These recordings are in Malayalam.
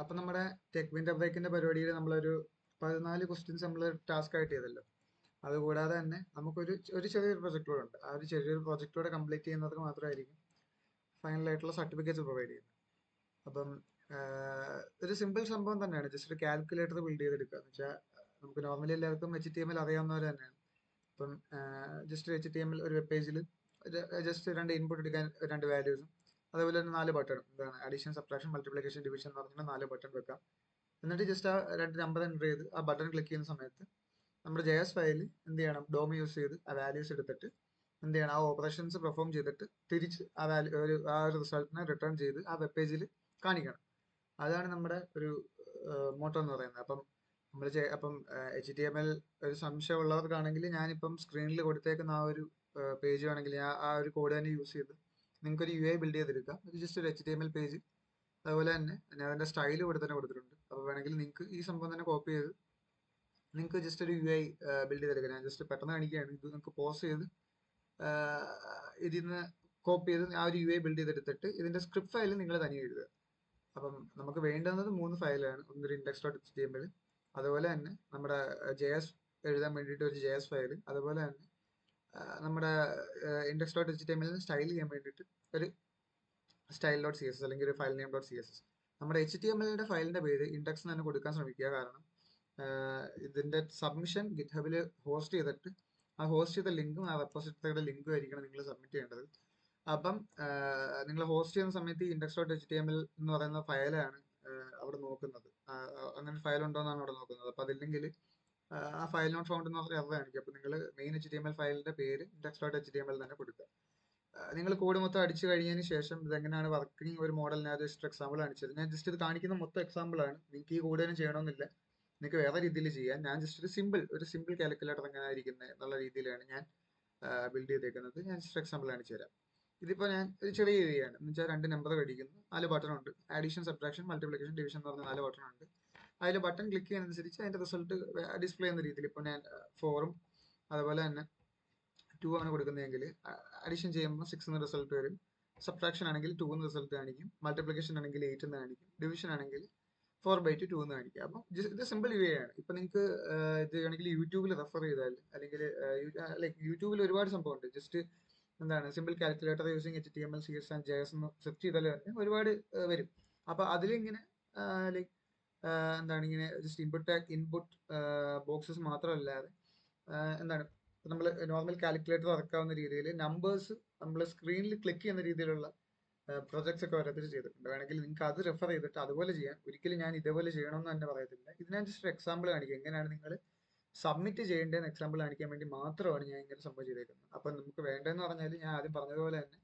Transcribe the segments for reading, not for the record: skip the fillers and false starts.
അപ്പൊ നമ്മുടെ ടെക് വിൻഡർ ബ്രേക്കിന്റെ പരിപാടിയിൽ നമ്മളൊരു 14 ക്വസ്റ്റ്യൻസ് നമ്മൾ ടാസ്ക് ആയിട്ട് ചെയ്തല്ലോ. അതുകൂടാതെ തന്നെ നമുക്കൊരു ചെറിയൊരു പ്രൊജക്ട് കൂടെ ഉണ്ട്. ആ ഒരു ചെറിയൊരു പ്രൊജക്ട് കൂടെ കംപ്ലീറ്റ് ചെയ്യുന്നവർക്ക് മാത്രമായിരിക്കും ഫൈനൽ ആയിട്ടുള്ള സർട്ടിഫിക്കറ്റ്സ് പ്രൊവൈഡ് ചെയ്യുന്നത്. അപ്പം ഒരു സിമ്പിൾ സംഭവം തന്നെയാണ്. ജസ്റ്റ് ഒരു കാൽക്കുലേറ്റർ ബിൽഡ് ചെയ്തെടുക്കുക എന്ന് വെച്ചാൽ നമുക്ക് നോർമലി എല്ലാവർക്കും HTML അറിയാവുന്നവർ തന്നെയാണ്. ഇപ്പം ജസ്റ്റ് HTML ഒരു വെബ് പേജിൽ ജസ്റ്റ് രണ്ട് ഇൻപുട്ട് എടുക്കാൻ രണ്ട് വാല്യൂസും അതുപോലെ തന്നെ 4 ബട്ടണും, എന്താണ് അഡീഷൻ, സബ്ട്രാക്ഷൻ, മൾട്ടിപ്ലിക്കേഷൻ, ഡിവിഷൻ എന്ന് പറഞ്ഞാൽ 4 ബട്ടൺ വെക്കാം. എന്നിട്ട് ജസ്റ്റ് ആ രണ്ട് നമ്പർ എൻ്റർ ചെയ്ത് ആ ബട്ടൺ ക്ലിക്ക് ചെയ്യുന്ന സമയത്ത് നമ്മുടെ JS ഫയൽ എന്ത് ചെയ്യണം, ഡോം യൂസ് ചെയ്ത് ആ വാല്യൂസ് എടുത്തിട്ട് എന്ത് ചെയ്യണം, ആ ഓപ്പറേഷൻസ് പെർഫോം ചെയ്തിട്ട് തിരിച്ച് ആ ഒരു റിസൾട്ടിനെ റിട്ടേൺ ചെയ്ത് ആ വെബ് പേജിൽ കാണിക്കണം. അതാണ് നമ്മുടെ ഒരു മോട്ടോ എന്ന് പറയുന്നത്. അപ്പം അപ്പം HTML ഒരു സംശയമുള്ളവർക്കാണെങ്കിൽ ഞാനിപ്പം സ്ക്രീനിൽ കൊടുത്തേക്കുന്ന ആ ഒരു പേജ് വേണമെങ്കിൽ ഞാൻ ആ ഒരു കോഡ് തന്നെ യൂസ് ചെയ്ത് നിങ്ങൾക്ക് ഒരു UI ബിൽഡ് ചെയ്തെടുക്കാം. ഇത് ജസ്റ്റ് ഒരു HTML പേജ്. അതുപോലെ തന്നെ ഞാൻ അതിന്റെ സ്റ്റൈൽ ഇവിടെ തന്നെ കൊടുത്തിട്ടുണ്ട്. അപ്പോൾ വേണമെങ്കിൽ നിങ്ങൾക്ക് ഈ സംഭവം തന്നെ കോപ്പി ചെയ്ത് നിങ്ങൾക്ക് ജസ്റ്റ് ഒരു UI ബിൽഡ് ചെയ്തെടുക്കാം. ഞാൻ ജസ്റ്റ് പെട്ടെന്ന് കാണിക്കുകയാണ്. ഇത് നിങ്ങൾക്ക് പോസ് ചെയ്ത് ഇതിൽ നിന്ന് കോപ്പി ചെയ്ത് ആ ഒരു UI ബിൽഡ് ചെയ്തെടുത്തിട്ട് ഇതിന്റെ സ്ക്രിപ്റ്റ് ഫയൽ നിങ്ങൾ തനിയെ എഴുതുക. അപ്പം നമുക്ക് വേണ്ടുന്നത് 3 ഫയലാണ്. ഒന്നൊരു index.html, അതുപോലെ തന്നെ നമ്മുടെ JS എഴുതാൻ വേണ്ടിയിട്ട് ഒരു JS ഫയൽ, അതുപോലെ തന്നെ നമ്മുടെ index.html സ്റ്റൈൽ ചെയ്യാൻ വേണ്ടിയിട്ട് ഒരു style.css അല്ലെങ്കിൽ ഒരു ഫയൽ നെയിം.css. നമ്മുടെ HTML ഫയലിന്റെ പേര് ഇൻഡെക്സ് തന്നെ കൊടുക്കാൻ ശ്രമിക്കുക. കാരണം ഇതിന്റെ സബ്മിഷൻ ഗിറ്റ്ഹബിൽ ഹോസ്റ്റ് ചെയ്തിട്ട് ആ ഹോസ്റ്റ് ചെയ്ത ലിങ്കും ആ റെപ്പോസിറ്ററിയുടെ ലിങ്കും ആയിരിക്കണം നിങ്ങൾ സബ്മിറ്റ് ചെയ്യേണ്ടത്. അപ്പം നിങ്ങൾ ഹോസ്റ്റ് ചെയ്യുന്ന സമയത്ത് index.html എന്ന് പറയുന്ന ഫയലാണ് അവിടെ നോക്കുന്നത്. അങ്ങനെ ഫയൽ ഉണ്ടോ എന്നാണ് അവിടെ നോക്കുന്നത്. അപ്പൊ അതില്ലെങ്കിൽ ആ ഫയൽ നോട്ട് ഫൗണ്ട് എന്ന് പറഞ്ഞ എറർ കാണിക്കും. അപ്പൊ നിങ്ങൾ മെയിൻ HTML ഫയലിന്റെ പേര് index.html തന്നെ കൊടുക്കുക. നിങ്ങൾ കോഡ് മൊത്തം അടിച്ചു കഴിഞ്ഞതിന് ശേഷം ഇതെങ്ങനെയാണ് വർക്കിംഗ് ഒരു മോഡൽ ഞാൻ ജസ്റ്റ് എക്സാമ്പിൾ കാണിച്ചത്. ഞാൻ ജസ്റ്റ് ഇത് കാണിക്കുന്ന മൊത്തം എക്സാമ്പിൾ ആണ്. നിങ്ങൾക്ക് ഈ കോഡ് തന്നെ ചെയ്യണമെന്നില്ല, നിങ്ങൾക്ക് വേറെ രീതിയിൽ ചെയ്യാം. ഞാൻ ജസ്റ്റ് ഒരു സിമ്പിൾ കാൽക്കുലേറ്റർ എങ്ങനെ ഇരിക്കുന്നത് എന്നുള്ള രീതിയിലാണ് ഞാൻ ബിൽഡ് ചെയ്തേക്കുന്നത്. ഞാൻ ജസ്റ്റ് എക്സാമ്പിൾ കാണിച്ചു തരാം. ഇതിപ്പോൾ ഞാൻ ഒരു ചെറിയ ഏരിയയാണ് എന്ന് വെച്ചാൽ 2 നമ്പർ മേടിക്കുന്നു, 4 ബട്ടൺ ഉണ്ട്. ആഡീഷൻ, സബ്ട്രാക്ഷൻ, മൾട്ടിപ്ലിക്കേഷൻ, ഡിവിഷൻ എന്ന് പറഞ്ഞ 4 ബട്ടൺ ഉണ്ട്. അതിൽ ബട്ടൺ ക്ലിക്ക് ചെയ്യുന്നതനുസരിച്ച് അതിന്റെ റിസൾട്ട് ഡിസ്പ്ലേ ചെയ്യുന്ന രീതിയിൽ ഇപ്പോൾ ഞാൻ 4ഉം അതുപോലെ തന്നെ 2 ആണ് കൊടുക്കുന്നതെങ്കിൽ അഡീഷൻ ചെയ്യുമ്പോൾ 6 എന്ന റിസൾട്ട് വരും. സബ്ട്രാക്ഷൻ ആണെങ്കിൽ 2 എന്ന് റിസൾട്ട് കാണിക്കും. മൾട്ടിപ്ലിക്കേഷൻ ആണെങ്കിൽ 8 എന്ന് കാണിക്കും. ഡിവിഷൻ ആണെങ്കിൽ 4/2 എന്ന് കാണിക്കും. അപ്പം ഇത് സിമ്പിൾ യു ആണ്. ഇപ്പൊ നിങ്ങൾക്ക് ഇത് വേണമെങ്കിൽ യൂട്യൂബിൽ റെഫർ ചെയ്താൽ അല്ലെങ്കിൽ ലൈക്ക് യൂട്യൂബിൽ ഒരുപാട് സംഭവമുണ്ട്. ജസ്റ്റ് എന്താണ് simple calculator using HTML, CS and JS എന്ന് സെർച്ച് ചെയ്താൽ തന്നെ ഒരുപാട് വരും. അപ്പൊ അതിലിങ്ങനെ ലൈക്ക് എന്താണ് ഇങ്ങനെ ജസ്റ്റ് ഇൻപുട്ട് ബോക്സസ് മാത്രമല്ലാതെ എന്താണ് നമ്മൾ നോർമൽ കാൽക്കുലേറ്റർ ഇറക്കാവുന്ന രീതിയിൽ നമ്പേഴ്സ് നമ്മൾ സ്ക്രീനിൽ ക്ലിക്ക് ചെയ്യുന്ന രീതിയിലുള്ള പ്രൊജക്ട്സ് ഒക്കെ ഓരോരുത്തർ ചെയ്തിട്ടുണ്ട്. വേണമെങ്കിൽ നിങ്ങൾക്ക് അത് റെഫർ ചെയ്തിട്ട് അതുപോലെ ചെയ്യാം. ഒരിക്കലും ഞാൻ ഇതേപോലെ ചെയ്യണമെന്ന് തന്നെ പറയത്തില്ല. ഇത് ഞാൻ ജസ്റ്റ് എക്സാമ്പിൾ കാണിക്കുക, എങ്ങനെയാണ് നിങ്ങൾ സബ്മിറ്റ് ചെയ്യേണ്ടതെന്ന് എക്സാമ്പിൾ കാണിക്കാൻ വേണ്ടി മാത്രമാണ് ഞാൻ ഇങ്ങനെ സംഭവം ചെയ്തേക്കുന്നത്. അപ്പം നമുക്ക് വേണ്ടതെന്ന് പറഞ്ഞാൽ ഞാൻ ആദ്യം പറഞ്ഞതുപോലെ തന്നെ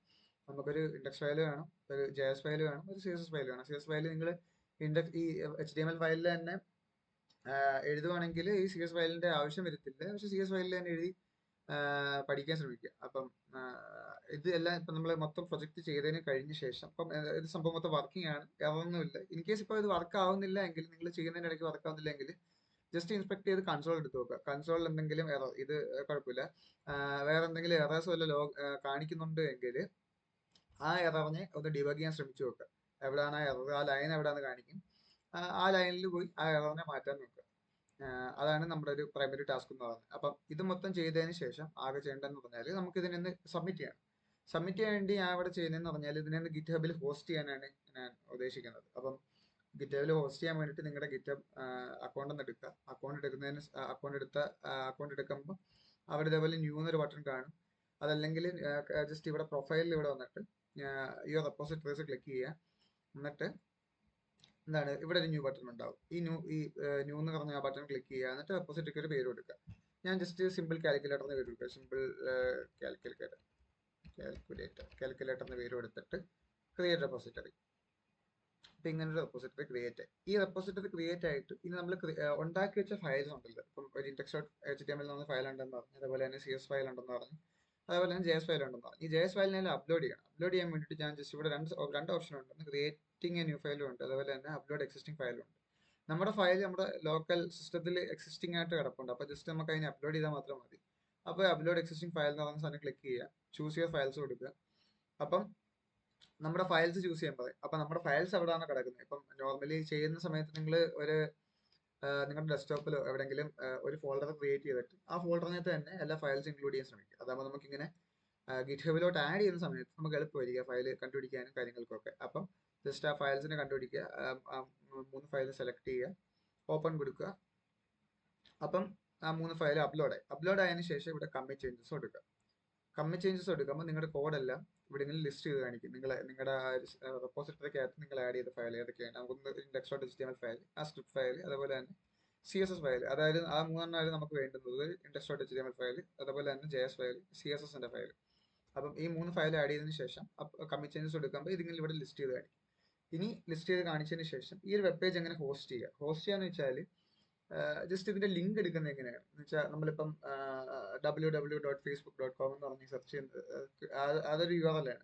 നമുക്കൊരു ഇൻഡെക്സ് ഫയൽ വേണം, ഒരു JS ഫയൽ വേണം, ഒരു CSS ഫയൽ വേണം. CSS ഫയൽ നിങ്ങൾ ഈ HTML ഫയലിൽ തന്നെ എഴുതുവാണെങ്കിൽ ഈ CS ഫയലിന്റെ ആവശ്യം വരത്തില്ല. പക്ഷെ CS ഫയലിൽ തന്നെ എഴുതി പഠിക്കാൻ ശ്രമിക്കുക. അപ്പം ഇത് എല്ലാം ഇപ്പം നമ്മൾ മൊത്തം പ്രൊജക്ട് ചെയ്തതിന് കഴിഞ്ഞ ശേഷം അപ്പം ഇത് സംഭവം മൊത്തം വർക്കിംഗ് ആണ്, എററൊന്നുമില്ല. ഇൻ കേസ് ഇപ്പോൾ ഇത് വർക്ക് ആവുന്നില്ല എങ്കിൽ, നിങ്ങൾ ചെയ്യുന്നതിന് ഇടയ്ക്ക് വർക്ക് ആവുന്നില്ല എങ്കിൽ ജസ്റ്റ് ഇൻസ്പെക്ട് ചെയ്ത് കൺസോൾ എടുത്ത് നോക്കുക. കൺസോളിൽ എന്തെങ്കിലും എറർ, ഇത് കുഴപ്പമില്ല, വേറെ എന്തെങ്കിലും എറേഴ്സ് വല്ല കാണിക്കുന്നുണ്ട് എങ്കിൽ ആ എററിനെ ഒന്ന് ഡിബഗ് ചെയ്യാൻ ശ്രമിച്ചു നോക്കുക. എവിടെയാണ് ആ എറർ, ആ ലൈൻ എവിടെയാണെന്ന് കാണിക്കും. ആ ലൈനിൽ പോയി ആ എററിനെ മാറ്റാൻ നോക്കുക. അതാണ് നമ്മുടെ ഒരു പ്രൈമറി ടാസ്ക് എന്ന് പറയുന്നത്. അപ്പം ഇത് മൊത്തം ചെയ്തതിന് ശേഷം ആകെ ചെയ്യേണ്ടതെന്ന് പറഞ്ഞാൽ നമുക്ക് ഇതിനെ സബ്മിറ്റ് ചെയ്യണം. സബ്മിറ്റ് ചെയ്യാൻ വേണ്ടി ഞാൻ ഇവിടെ ചെയ്യുന്നതെന്ന് പറഞ്ഞാൽ ഇതിനെ ഗിറ്റ്ഹബിൽ ഹോസ്റ്റ് ചെയ്യാനാണ് ഞാൻ ഉദ്ദേശിക്കുന്നത്. അപ്പം ഗിറ്റ്ഹബിൽ ഹോസ്റ്റ് ചെയ്യാൻ വേണ്ടിയിട്ട് നിങ്ങളുടെ ഗിറ്റ്ഹബ് അക്കൗണ്ട് ഒന്ന് എടുക്കുക. അക്കൗണ്ട് എടുക്കുമ്പോൾ അവിടെ ഇതേപോലെ ന്യൂ എന്നൊരു ബട്ടൺ കാണും. അതല്ലെങ്കിൽ ജസ്റ്റ് ഇവിടെ പ്രൊഫൈലിൽ ഇവിടെ വന്നിട്ട് ഈ റെപ്പോസിറ്ററീസ് ക്ലിക്ക് ചെയ്യുക. എന്നിട്ട് എന്താണ് ഇവിടെ ഒരു ന്യൂ ബട്ടൺ ഉണ്ടാവും. ന്യൂ എന്ന് പറഞ്ഞ ആ ബട്ടൺ ക്ലിക്ക് ചെയ്യുക. എന്നിട്ട് റെപ്പോസിറ്ററിക്ക് ഒരു പേര് കൊടുക്കുക. ഞാൻ ജസ്റ്റ് സിമ്പിൾ കാൽക്കുലേറ്റർ എന്ന് പേര് കൊടുക്കുക. സിമ്പിൾ കാൽക്കുലേറ്റർ എന്ന് പേര് കൊടുത്തിട്ട് ക്രിയേറ്റ് റെപ്പോസിറ്ററി. അപ്പൊ ഇങ്ങനെ ഒരു റെപ്പോസിറ്ററി ക്രിയേറ്റ് ആയി. ഈ റെപ്പോസിറ്ററി ക്രിയേറ്റ് ആയിട്ട് ഇനി നമ്മൾ ഉണ്ടാക്കി വെച്ച ഫയൽസ് ഉണ്ടല്ലോ. ഇപ്പം ഒരു index.html എന്ന് പറഞ്ഞ ഫയൽ ഉണ്ടെന്ന് പറഞ്ഞു, അതുപോലെ തന്നെ CS ഫയൽ ഉണ്ടെന്ന് പറഞ്ഞു, അതുപോലെ തന്നെ JS ഫയൽ ഉണ്ടെന്ന് പറഞ്ഞു. ഈ JS ഫയലിനെ അപ്ലോഡ് ചെയ്യണം. അപ്ലോഡ് ചെയ്യാൻ വേണ്ടിയിട്ട് ഞാൻ ജസ്റ്റ് ഇവിടെ രണ്ട് ഓപ്ഷൻ ഉണ്ട്. ക്രിയേറ്റിംഗ് എ ന്യൂ ഫയലും ഉണ്ട്, അതുപോലെ തന്നെ അപ്ലോഡ് എക്സിസ്റ്റിംഗ് ഫയലും ഉണ്ട്. നമ്മുടെ ഫയൽ നമ്മുടെ ലോക്കൽ സിസ്റ്റത്തിൽ എക്സിസ്റ്റിംഗ് ആയിട്ട് കിടപ്പുണ്ട്. അപ്പോൾ ജസ്റ്റ് നമുക്ക് അതിനെ അപ്ലോഡ് ചെയ്താൽ മാത്രം മതി. അപ്പോൾ അപ്ലോഡ് എക്സിസ്റ്റിംഗ് ഫയൽ എന്ന് പറയുന്ന സാധനം ക്ലിക്ക് ചെയ്യുക, ചൂസ് യുവർ ഫയൽസ് കൊടുക്കുക. അപ്പം നമ്മുടെ ഫയൽസ് ചൂസ് ചെയ്യാൻ പറയും. അപ്പൊ നമ്മുടെ ഫയൽസ് എവിടെയാണ് കിടക്കുന്നത്? ഇപ്പം നോർമലി ചെയ്യുന്ന സമയത്ത് നിങ്ങൾ ഒരു നിങ്ങളുടെ ഡെസ്ക്ടോപ്പിലോ എവിടെയെങ്കിലും ഒരു ഫോൾഡർ ക്രിയേറ്റ് ചെയ്തിട്ട് ആ ഫോൾഡറിനകത്ത് തന്നെ എല്ലാ ഫയൽസ് ഇൻക്ലൂഡ് ചെയ്യാൻ ശ്രമിക്കുക. അതാകുമ്പോൾ നമുക്കിങ്ങനെ ഗിറ്റ്ഹബിലോട്ട് ആഡ് ചെയ്യുന്ന സമയത്ത് നമുക്ക് എളുപ്പമായിരിക്കും ഫയൽ കണ്ടുപിടിക്കാനും കാര്യങ്ങൾക്കൊക്കെ. അപ്പം ജസ്റ്റ് ആ ഫയൽസിനെ കണ്ടുപിടിക്കുക, ആ 3 ഫയൽ സെലക്ട് ചെയ്യുക, ഓപ്പൺ കൊടുക്കുക. അപ്പം ആ 3 ഫയൽ അപ്ലോഡ് ആയതിനു ശേഷം ഇവിടെ കമ്മിറ്റ് ചേഞ്ചസ് കൊടുക്കുക. കമ്മിറ്റ് ചേഞ്ചസ് എടുക്കുമ്പോൾ നിങ്ങളുടെ കോഡെല്ലാം ഇവിടെ ഇങ്ങനെ ലിസ്റ്റ് ചെയ്ത് കാണിക്കും. നിങ്ങളുടെ റെപ്പോസിറ്ററിക്കകത്ത് നിങ്ങൾ ആഡ് ചെയ്ത ഫയൽ ഏതൊക്കെയാണ്. നമുക്കൊന്ന് index.html ഫയൽ, ആ സ്ക്രിപ്റ്റ് ഫയൽ, അതുപോലെ തന്നെ CSS ഫയൽ, അതായത് ആ 3 നമുക്ക് വേണ്ടുന്നത് index.html ഫയൽ, അതുപോലെ തന്നെ JS ഫയൽ, CSSന്റെ ഫയൽ. അപ്പം ഈ 3 ഫയൽ ആഡ് ചെയ്തതിനു ശേഷം കമ്മിറ്റ് ചേഞ്ചസ് എടുക്കുമ്പോൾ ഇതിങ്ങനെ ഇവിടെ ലിസ്റ്റ് ചെയ്ത് കാണിക്കും. ഇനി ലിസ്റ്റ് ചെയ്ത് കാണിച്ചതിന് ശേഷം ഈ ഒരു വെബ് പേജ് എങ്ങനെ ഹോസ്റ്റ് ചെയ്യാന്ന് വെച്ചാൽ ജസ്റ്റ് ഇതിന്റെ ലിങ്ക് എടുക്കുന്നത് എങ്ങനെയാണ് എന്ന് വെച്ചാൽ നമ്മളിപ്പം www.facebook.com എന്ന് പറഞ്ഞ് സെർച്ച് ചെയ്യുന്നത് അതൊരു URL ആണ്.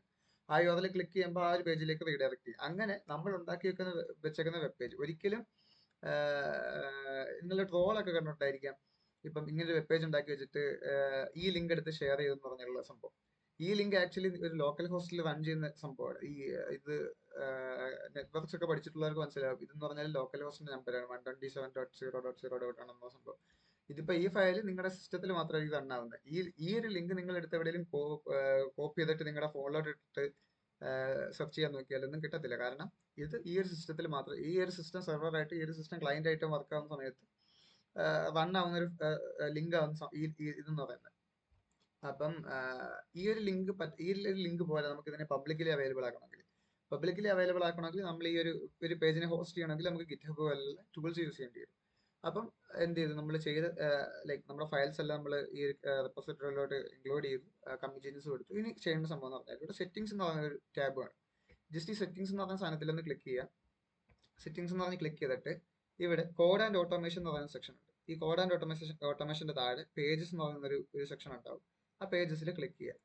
ആ URL ക്ലിക്ക് ചെയ്യുമ്പോൾ ആ ഒരു പേജിലേക്ക് റീഡയറക്ട് ചെയ്യും. അങ്ങനെ നമ്മൾ ഉണ്ടാക്കി വെച്ചേക്കുന്ന വെബ് പേജ് ഒരിക്കലും നിങ്ങൾ ട്രോളൊക്കെ കണ്ടിട്ടുണ്ടായിരിക്കാം. ഇപ്പം ഇങ്ങനെ ഒരു വെബ് പേജ് ഉണ്ടാക്കി വെച്ചിട്ട് ഈ ലിങ്ക് എടുത്ത് ഷെയർ ചെയ്തെന്ന് പറഞ്ഞുള്ള സംഭവം. ഈ ലിങ്ക് ആക്ച്വലി ഒരു ലോക്കൽ ഹോസ്റ്റിൽ റൺ ചെയ്യുന്ന സംഭവമാണ്. ഇത് നെറ്റ്വർക്ക്സ് ഒക്കെ പഠിച്ചിട്ടുള്ളവർക്ക് മനസ്സിലാവും. ഇതെന്ന് പറഞ്ഞാൽ ലോക്കൽ ഹോസ്റ്റിന്റെ നമ്പറാണ് 127.0.0.1 എന്ന സംഭവം. ഇതിപ്പോ ഈ ഫയൽ നിങ്ങളുടെ സിസ്റ്റത്തിൽ മാത്രമായിരിക്കും റൺ ആവുന്നത്. ഈ ഒരു ലിങ്ക് നിങ്ങൾ എടുത്ത് എവിടെയെങ്കിലും കോപ്പി ചെയ്തിട്ട് നിങ്ങളുടെ ഫോണിലോട്ട് ഇട്ടിട്ട് സെർച്ച് ചെയ്യാൻ നോക്കിയാലൊന്നും കിട്ടത്തില്ല. കാരണം ഇത് ഈ ഒരു സിസ്റ്റത്തിൽ മാത്രം, ഈ ഒരു സിസ്റ്റം സെർവറായിട്ട്, ഈ ഒരു സിസ്റ്റം ക്ലയന്റ് ആയിട്ട് വർക്ക് ആവുന്ന സമയത്ത് റൺ ആവുന്ന ഒരു ലിങ്ക് ആവുന്ന ഇതെന്ന് പറയുന്നത്. അപ്പം ഈ ഒരു ലിങ്ക് പോലെ നമുക്ക് ഇതിനെ പബ്ലിക്കലി അവൈലബിൾ ആക്കണമെങ്കിൽ നമ്മൾ ഈ ഒരു പേജിനെ ഹോസ്റ്റ് ചെയ്യണമെങ്കിൽ നമുക്ക് ഗിറ്റ്ഹബ് പോലുള്ള ടൂൾസ് യൂസ് ചെയ്യേണ്ടി വരും. അപ്പം എന്ത് ചെയ്തു, നമ്മൾ ചെയ്ത് ലൈക്ക് നമ്മുടെ ഫയൽസ് എല്ലാം നമ്മൾ ഈ റെപ്പോസിറ്ററിയിലോട്ട് ഇൻക്ലൂഡ് ചെയ്തു, കമ്മിറ്റ് ചേഞ്ചസ് കൊടുത്തു. ഇനി ചെയ്യേണ്ട സംഭവം എന്ന് പറഞ്ഞാൽ ഇവിടെ സെറ്റിംഗ്സ് എന്ന് പറയുന്ന ഒരു ടാബാണ്. ജസ്റ്റ് ഈ സെറ്റിംഗ്സ് എന്ന് പറഞ്ഞ സാധനത്തിൽ ഒന്ന് ക്ലിക്ക് ചെയ്യുക. സെറ്റിംഗ്സ് എന്ന് പറഞ്ഞ് ക്ലിക്ക് ചെയ്തിട്ട് ഇവിടെ കോഡ് ആൻഡ് ഓട്ടോമേഷൻ എന്ന് പറയുന്ന സെക്ഷൻ ഉണ്ട്. ഈ കോഡ് ആൻഡ് ഓട്ടോമേഷന്റെ താഴെ പേജസ് എന്ന് പറയുന്ന ഒരു സെക്ഷൻ ഉണ്ടാവും. ആ പേജസിൽ ക്ലിക്ക് ചെയ്യുക.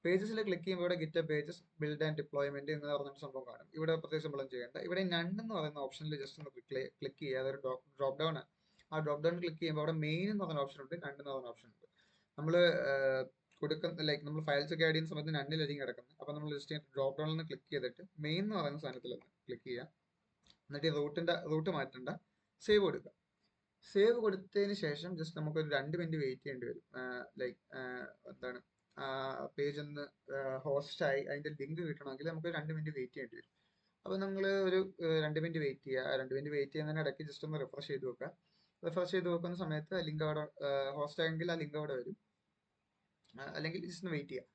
പേജസിൽ ക്ലിക്ക് ചെയ്യുമ്പോൾ ഇവിടെ git pages build and deployment എന്ന് പറഞ്ഞൊരു സംഭവം കാണും. ഇവിടെ പ്രത്യേകിച്ച് നമ്മളൊന്നും ചെയ്യേണ്ട. ഇവിടെ നൺ എന്ന് പറയുന്ന ഓപ്ഷനിൽ ജസ്റ്റ് ഒന്ന് ക്ലിക്ക് ചെയ്യുക. അതൊരു ഡ്രോപ്പ് ഡൗൺ ആണ്. ആ ഡ്രോപ്പ് ഡൗൺ ക്ലിക്ക് ചെയ്യുമ്പോൾ അവിടെ മെയിൻ എന്ന് പറയുന്ന ഓപ്ഷൻ ഉണ്ട്, നൺ എന്ന് പറയുന്ന ഓപ്ഷൻ ഉണ്ട്. നമ്മൾ കൊടുക്കുന്ന ലൈക്ക് നമ്മൾ ഫയൽസ് ഒക്കെ ആഡ് ചെയ്യുന്ന സമയത്ത് നണ്ണിലായിരിക്കും കിടക്കുന്നത്. അപ്പോൾ നമ്മൾ ജസ്റ്റ് ഡ്രോപ്പ് ഡൗണിൽ നിന്ന് ക്ലിക്ക് ചെയ്തിട്ട് മെയിൻ എന്ന് പറയുന്ന സാധനത്തിൽ ഒന്ന് ക്ലിക്ക് ചെയ്യുക. എന്നിട്ട് റൂട്ട് മാറ്റേണ്ട, സേവ് കൊടുക്കുക. സേവ് കൊടുത്തതിന് ശേഷം ജസ്റ്റ് നമുക്കൊരു 2 മിനിറ്റ് വെയിറ്റ് ചെയ്യേണ്ടി വരും. ലൈക്ക് എന്താണ് പേജ് ഒന്ന് ഹോസ്റ്റായി അതിന്റെ ലിങ്ക് കിട്ടണമെങ്കിൽ നമുക്ക് 2 മിനിറ്റ് വെയിറ്റ് ചെയ്യേണ്ടി വരും. അപ്പോൾ നിങ്ങൾ ഒരു 2 മിനിറ്റ് വെയിറ്റ് ചെയ്യുക. 2 മിനിറ്റ് വെയിറ്റ് ചെയ്യുന്നതിന് ഇടയ്ക്ക് ജസ്റ്റ് ഒന്ന് റിഫ്രഷ് ചെയ്ത് വെക്കുക. റിഫ്രഷ് ചെയ്ത് വെക്കുന്ന സമയത്ത് ലിങ്ക് അവിടെ ഹോസ്റ്റ് ആയെങ്കിൽ ആ ലിങ്ക് അവിടെ വരും, അല്ലെങ്കിൽ ജസ്റ്റ് ഒന്ന് വെയിറ്റ് ചെയ്യുക.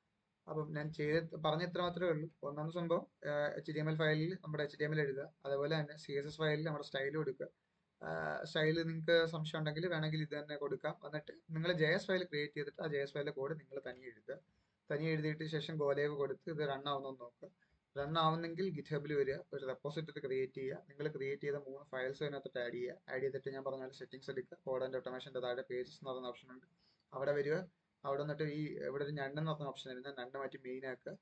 അപ്പം ഞാൻ പറഞ്ഞ ഇത്ര മാത്രമേ ഉള്ളൂ. ഒന്നാമത്തെ സംഭവം HTML ഫയലിൽ നമ്മുടെ HTML എഴുതുക, അതുപോലെ തന്നെ CSS ഫയലിൽ നമ്മുടെ സ്റ്റൈൽ കൊടുക്കുക. സ്റ്റൈല് നിങ്ങൾക്ക് സംശയം ഉണ്ടെങ്കിൽ വേണമെങ്കിൽ ഇത് തന്നെ കൊടുക്കാം. എന്നിട്ട് നിങ്ങൾ JS ഫയൽ ക്രിയേറ്റ് ചെയ്തിട്ട് ആ JS ഫയലിലെ കോഡ് നിങ്ങൾ തനിയെ എഴുതുക. തനിയെ എഴുതിയിട്ട് ശേഷം ഗോലൈവ് കൊടുത്ത് ഇത് റൺ ആവുന്നോ നോക്കുക. റൺ ആവുന്നെങ്കിൽ ഗിറ്റ്ഹബിൽ വരിക, ഒരു റെപ്പോസിറ്ററി ക്രിയേറ്റ് ചെയ്യുക. നിങ്ങൾ ക്രിയേറ്റ് ചെയ്ത 3 ഫയൽസ് അതിനകത്ത് ആഡ് ചെയ്യുക. ആഡ് ചെയ്തിട്ട് ഞാൻ പറഞ്ഞ സെറ്റിംഗ്സ് എടുക്കുക. കോഡ് ആൻഡ് ഓട്ടോമേഷന്റെ താഴെ പേജസ് എന്ന് പറയുന്ന ഓപ്ഷൻ ഉണ്ട്, അവിടെ വരിക. അവിടെ നിന്നിട്ട് ഇവിടെ ഒരു നണ്ണ് എന്ന് പറഞ്ഞ ഓപ്ഷൻ വരുന്നത് നണ്ണ് മാറ്റി മെയിൻ ആക്കുക.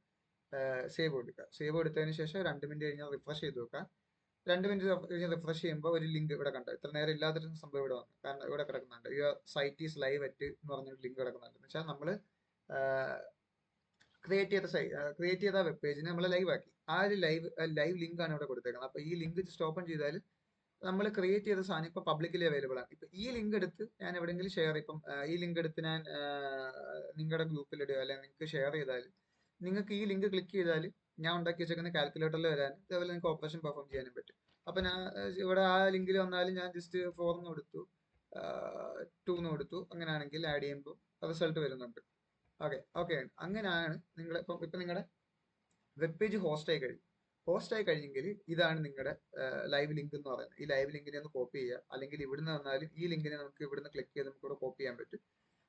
സേവ് കൊടുക്കുക. സേവ് കൊടുത്തതിന് ശേഷം 2 മിനിറ്റ് കഴിഞ്ഞാൽ റിഫ്രഷ് ചെയ്ത് വെക്കുക. 2 മിനിറ്റ് കഴിഞ്ഞ് റിഫ്രഷ് ചെയ്യുമ്പോൾ ഒരു ലിങ്ക് ഇവിടെ കണ്ടു. ഇത്ര നേരം ഇല്ലാത്തൊരു സംഭവം ഇവിടെ വന്നു. കാരണം ഇവിടെ കിടക്കുന്നുണ്ട് your site is live at എന്ന് പറഞ്ഞൊരു ലിങ്ക് കിടക്കുന്നുണ്ട്. എന്ന് വെച്ചാൽ നമ്മൾ ക്രിയേറ്റ് ചെയ്ത വെബ് പേജിനെ നമ്മൾ ലൈവ് ആക്കി. ആ ഒരു ലൈവ് ലിങ്ക് ആണ് ഇവിടെ കൊടുത്തേക്കുന്നത്. അപ്പൊ ഈ ലിങ്ക് ജസ്റ്റ് ഓപ്പൺ ചെയ്താൽ നമ്മൾ ക്രിയേറ്റ് ചെയ്ത സാധനം ഇപ്പൊ പബ്ലിക്കലി അവൈലബിൾ ആണ്. ഇപ്പൊ ഈ ലിങ്ക് എടുത്ത് ഞാൻ എവിടെയെങ്കിലും ഷെയർ, ഇപ്പം ഈ ലിങ്ക് എടുത്ത് ഞാൻ നിങ്ങളുടെ ഗ്രൂപ്പിൽ ഇടുക, അല്ലെങ്കിൽ നിങ്ങൾക്ക് ഷെയർ ചെയ്താൽ, നിങ്ങൾക്ക് ഈ ലിങ്ക് ക്ലിക്ക് ചെയ്താൽ ഞാൻ ഉണ്ടാക്കി വെച്ചേക്കുന്ന കാൽക്കുലേറ്ററിൽ വരാൻ, അതേപോലെ നിങ്ങൾക്ക് ഓപ്പറേഷൻ പെർഫോം ചെയ്യാനും പറ്റും. അപ്പൊ ഞാൻ ഇവിടെ ആ ലിങ്കിൽ വന്നാലും ഞാൻ ജസ്റ്റ് 4 എന്ന് കൊടുത്തു, 2 എന്ന് കൊടുത്തു. അങ്ങനെയാണെങ്കിൽ ആഡ് ചെയ്യുമ്പോൾ റിസൾട്ട് വരുന്നുണ്ട്. ഓക്കെ അങ്ങനെയാണ് ഇപ്പൊ നിങ്ങളുടെ വെബ് പേജ് ഹോസ്റ്റ് ആയി കഴിഞ്ഞെങ്കിൽ ഇതാണ് നിങ്ങളുടെ ലൈവ് ലിങ്ക് എന്ന് പറയുന്നത്. ഈ ലൈവ് ലിങ്കിനെ ഒന്ന് കോപ്പി ചെയ്യുക, അല്ലെങ്കിൽ ഇവിടുന്ന് വന്നാലും ഈ ലിങ്കിനെ നമുക്ക് ഇവിടുന്ന് ക്ലിക്ക് ചെയ്ത് നമുക്ക് ഇവിടെ കോപ്പി ചെയ്യാൻ പറ്റും.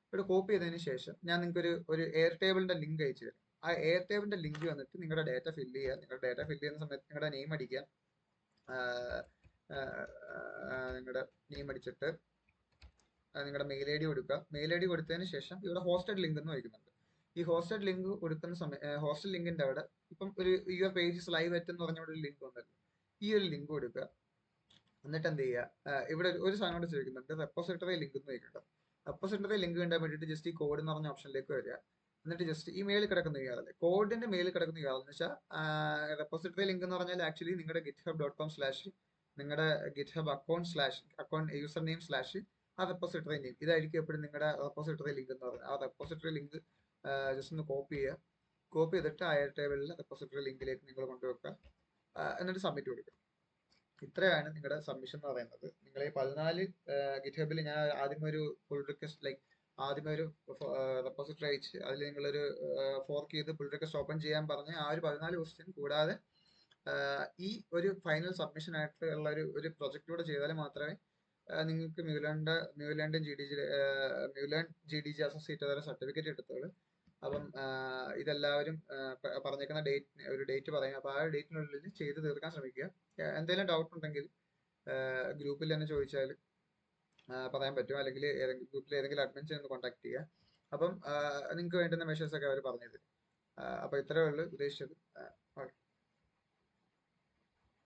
ഇവിടെ കോപ്പി ചെയ്തതിന് ശേഷം ഞാൻ നിങ്ങൾക്ക് ഒരു എയർ ടേബിളിന്റെ ലിങ്ക് അയച്ചു തരും. ആ എയർ ടേബിളിന്റെ ലിങ്ക് വന്നിട്ട് നിങ്ങളുടെ ഡേറ്റ ഫില്ല് ചെയ്യുക. നിങ്ങളുടെ ഡേറ്റ ഫില്ല് ചെയ്യുന്ന സമയത്ത് നിങ്ങളുടെ നെയിം അടിക്കുക. നിങ്ങളുടെ നെയിം അടിച്ചിട്ട് നിങ്ങളുടെ മെയിൽ ഐ ഡി കൊടുക്കുക. മെയിൽ ഐ ഡി കൊടുത്തതിന് ശേഷം ഇവിടെ ഹോസ്റ്റഡ് ലിങ്ക് എന്ന് വയ്ക്കുന്നുണ്ട്. ഈ ഹോസ്റ്റഡ് ലിങ്ക് കൊടുക്കുന്ന ഹോസ്റ്റഡ് ലിങ്കിന്റെ അവിടെ ഇപ്പം ഒരു യുവർ പേജസ് ലൈവ് അറ്റ് എന്ന് പറഞ്ഞ ഒരു ലിങ്ക് വന്നല്ലോ. ഈ ഒരു ലിങ്ക് കൊടുക്കുക. എന്നിട്ട് എന്ത് ചെയ്യുക, ഇവിടെ ഒരു സാധനം കൂടെ ചോദിക്കുന്നുണ്ട്, റെപ്പോസിറ്ററി ലിങ്ക് എന്ന് വയ്ക്കുന്നുണ്ട്. റെപ്പോസിറ്ററി ലിങ്ക് കിട്ടാൻ വേണ്ടിയിട്ട് ജസ്റ്റ് ഈ കോഡ് എന്ന് പറഞ്ഞ ഓപ്ഷനിലേക്ക് വരിക. എന്നിട്ട് ജസ്റ്റ് ഈ മേളിൽ കിടക്കുന്ന URL, കോഡിന്റെ മേളിൽ കിടക്കുന്ന URL എന്ന് വെച്ചാൽ റെപ്പോസിറ്ററി ലിങ്ക് എന്ന് പറഞ്ഞാൽ ആക്ച്വലി നിങ്ങളുടെ github.com/ നിങ്ങളുടെ ഗിറ്റ്ഹബ് അക്കൗണ്ട് യൂസർ നെയിം / ആ റെപ്പോസിറ്ററി നെയിം, ഇതായിരിക്കും എപ്പോഴും നിങ്ങളുടെ റെപ്പോസിറ്ററി ലിങ്ക് എന്ന് പറയുന്നത്. ആ റെപ്പോസിറ്ററി ലിങ്ക് ജസ്റ്റ് ഒന്ന് കോപ്പി ചെയ്യുക. കോപ്പി ചെയ്തിട്ട് ആ ടേബിളിൽ റെപ്പോസിറ്ററി ലിങ്കിലേക്ക് നിങ്ങൾ കൊണ്ടുവെക്കുക. എന്നിട്ട് സബ്മിറ്റ് കൊടുക്കുക. ഇത്രയാണ് നിങ്ങളുടെ സബ്മിഷൻ എന്ന് പറയുന്നത്. നിങ്ങൾ ഈ 14 ഗിറ്റ്ഹബിൽ ഞാൻ ആദ്യം ഒരു പുൾ റിക്വസ്റ്റ് ആദ്യമേ ഒരു റെപ്പോസിറ്ററി അയച്ച് അതിൽ നിങ്ങളൊരു ഫോർക്ക് ചെയ്ത് പുൾ റിക്വസ്റ്റ് ഓപ്പൺ ചെയ്യാൻ പറഞ്ഞ് ആ ഒരു 14 ക്വസ്റ്റ്യൻ കൂടാതെ ഈ ഒരു ഫൈനൽ സബ്മിഷൻ ആയിട്ടുള്ള ഒരു പ്രൊജക്റ്റ് കൂടെ ചെയ്താൽ മാത്രമേ നിങ്ങൾക്ക് മ്യൂലാൻഡ് GDG അസോസിയേറ്റ് സർട്ടിഫിക്കറ്റ് എടുത്തുള്ളൂ. അപ്പം ഇതെല്ലാവരും പറഞ്ഞേക്കുന്ന ഒരു ഡേറ്റ് പറയും. അപ്പോൾ ആ ഡേറ്റിനുള്ളിൽ ചെയ്ത് തീർക്കാൻ ശ്രമിക്കുക. എന്തെങ്കിലും ഡൗട്ട് ഉണ്ടെങ്കിൽ ഗ്രൂപ്പിൽ തന്നെ ചോദിച്ചാൽ പറയാൻ പറ്റും. അല്ലെങ്കിൽ ഗ്രൂപ്പിൽ ഏതെങ്കിലും അഡ്മിൻസിനെ ഒന്ന് കോൺടാക്ട് ചെയ്യുക. അപ്പം നിങ്ങൾക്ക് വേണ്ടുന്ന മെഷേഴ്സ് ഒക്കെ അവർ പറഞ്ഞു തരും. അപ്പോൾ ഇത്രയേ ഉള്ളൂ ഉദ്ദേശിച്ചത്.